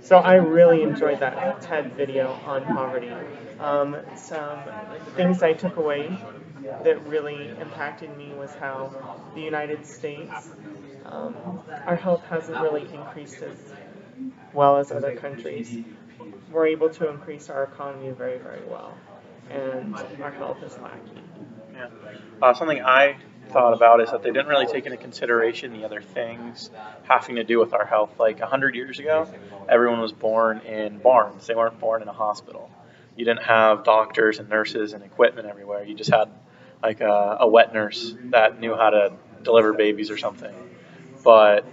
So I really enjoyed that TED video on poverty. Some things I took away that really impacted me was how the United States, our health hasn't really increased as well as other countries. We're able to increase our economy very, very well, and our health is lacking. Yeah. Something I thought about is that they didn't really take into consideration the other things having to do with our health. Like 100 years ago, everyone was born in barns. They weren't born in a hospital. You didn't have doctors and nurses and equipment everywhere. You just had like a wet nurse that knew how to deliver babies or something. But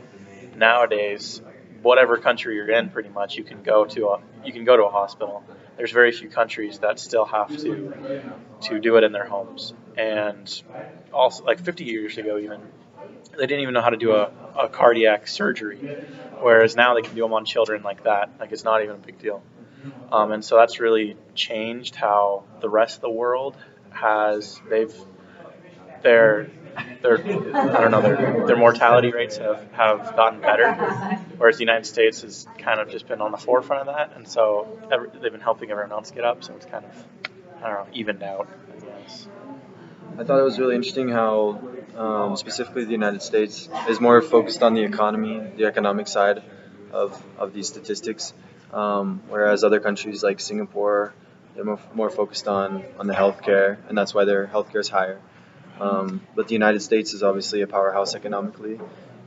nowadays, whatever country you're in, pretty much you can go to a hospital. There's very few countries that still have to do it in their homes. And also, like 50 years ago, even they didn't even know how to do a cardiac surgery, whereas now they can do them on children like that. Like it's not even a big deal. And so that's really changed how the rest of the world has their I don't know their mortality rates have gotten better, whereas the United States has kind of just been on the forefront of that, and so they've been helping everyone else get up, so it's kind of I don't know evened out, I guess. I thought it was really interesting how, specifically, the United States is more focused on the economy, the economic side of these statistics, whereas other countries like Singapore, they're more focused on the healthcare, and that's why their healthcare is higher. But the United States is obviously a powerhouse economically,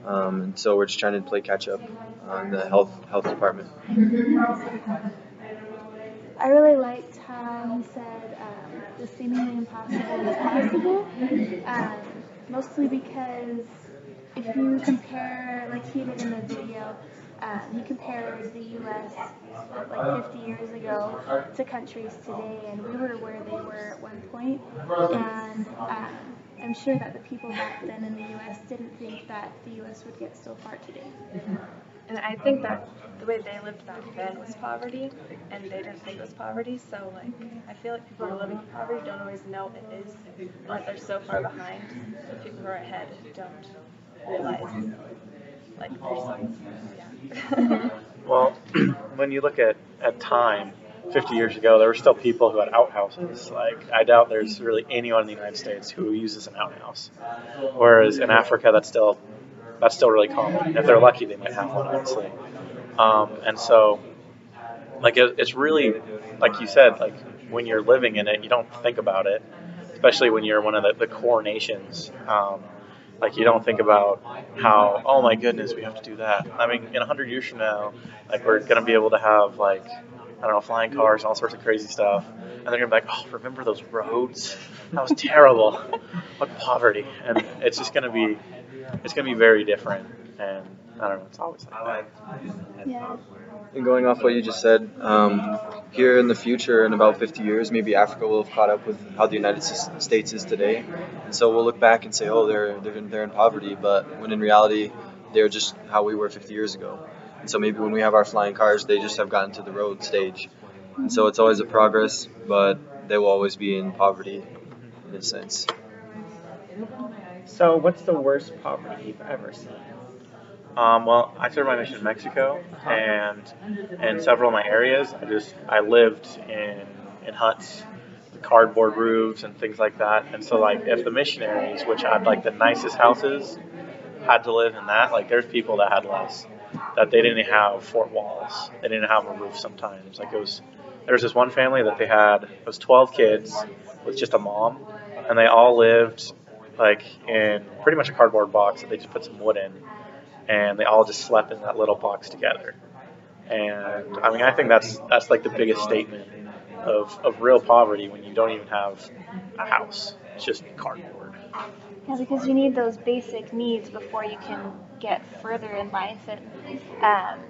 and so we're just trying to play catch up on the health department. I really liked how he said the seemingly impossible is possible, um, mostly because if you compare, like he did in the video, he compared the U.S. like 50 years ago to countries today, and we were where they were at one point, and I'm sure that the people back then in the U.S. didn't think that the U.S. would get so far today. And I think that the way they lived back then was poverty, and they didn't think it was poverty. So, like, I feel like people who are living in poverty don't always know it is, or that they're so far behind. People who are ahead don't realize, like, there's some, yeah. Well, when you look at time, 50 years ago, there were still people who had outhouses. Like, I doubt there's really anyone in the United States who uses an outhouse. Whereas in Africa, that's still really common. If they're lucky, they might have one, obviously. And so, like, it's really, like you said, like when you're living in it, you don't think about it, especially when you're one of the core nations. Like you don't think about how, oh my goodness, we have to do that. I mean, in 100 years from now, like we're gonna be able to have like I don't know, flying cars and all sorts of crazy stuff, and they're gonna be like, oh, remember those roads? That was terrible. What poverty, and it's gonna be very different, and I don't know, it's always like that. Yeah. And going off what you just said, here in the future, in about 50 years, maybe Africa will have caught up with how the United States is today, and so we'll look back and say, oh, they're in poverty, but when in reality, they're just how we were 50 years ago. And so maybe when we have our flying cars, they just have gotten to the road stage, and so it's always a progress, but they will always be in poverty in a sense. So, what's the worst poverty you've ever seen? Well, I served my mission in Mexico, and in several of my areas, I lived in huts, with cardboard roofs and things like that. And so, like, if the missionaries, which had like the nicest houses, had to live in that, like, there's people that had less, that they didn't have fort walls, they didn't have a roof sometimes. Like, there was this one family that it was 12 kids with just a mom, and they all lived like in pretty much a cardboard box that they just put some wood in, and they all just slept in that little box together. And I mean, I think that's like the biggest statement of real poverty when you don't even have a house. It's just cardboard. Yeah, because you need those basic needs before you can get further in life, and um,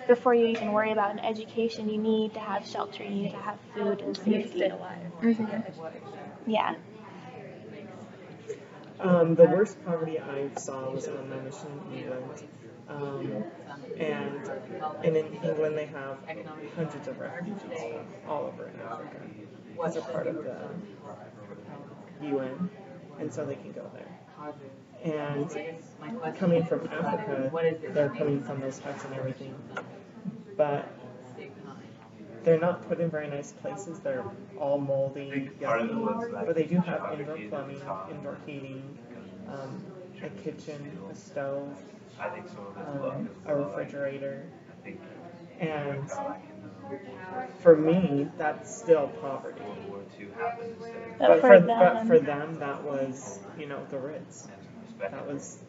before you even worry about an education, you need to have shelter, you need to have food and You need to safety. stay alive. Yeah. The worst poverty I saw was on my mission in England. And in England, they have hundreds of refugees from all over in Africa as a part of the UN, and so they can go there. And coming from Africa, they're coming from those huts and everything. But they're not put in very nice places. They're all moldy, yucky, but they do have indoor plumbing, indoor heating, a kitchen, a stove, a refrigerator, and for me, that's still poverty. But for them, that was, the Ritz. That was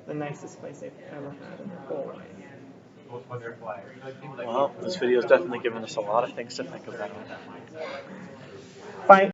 the nicest place they've ever had in their whole life. Well, this video has definitely given us a lot of things to think about. Bye.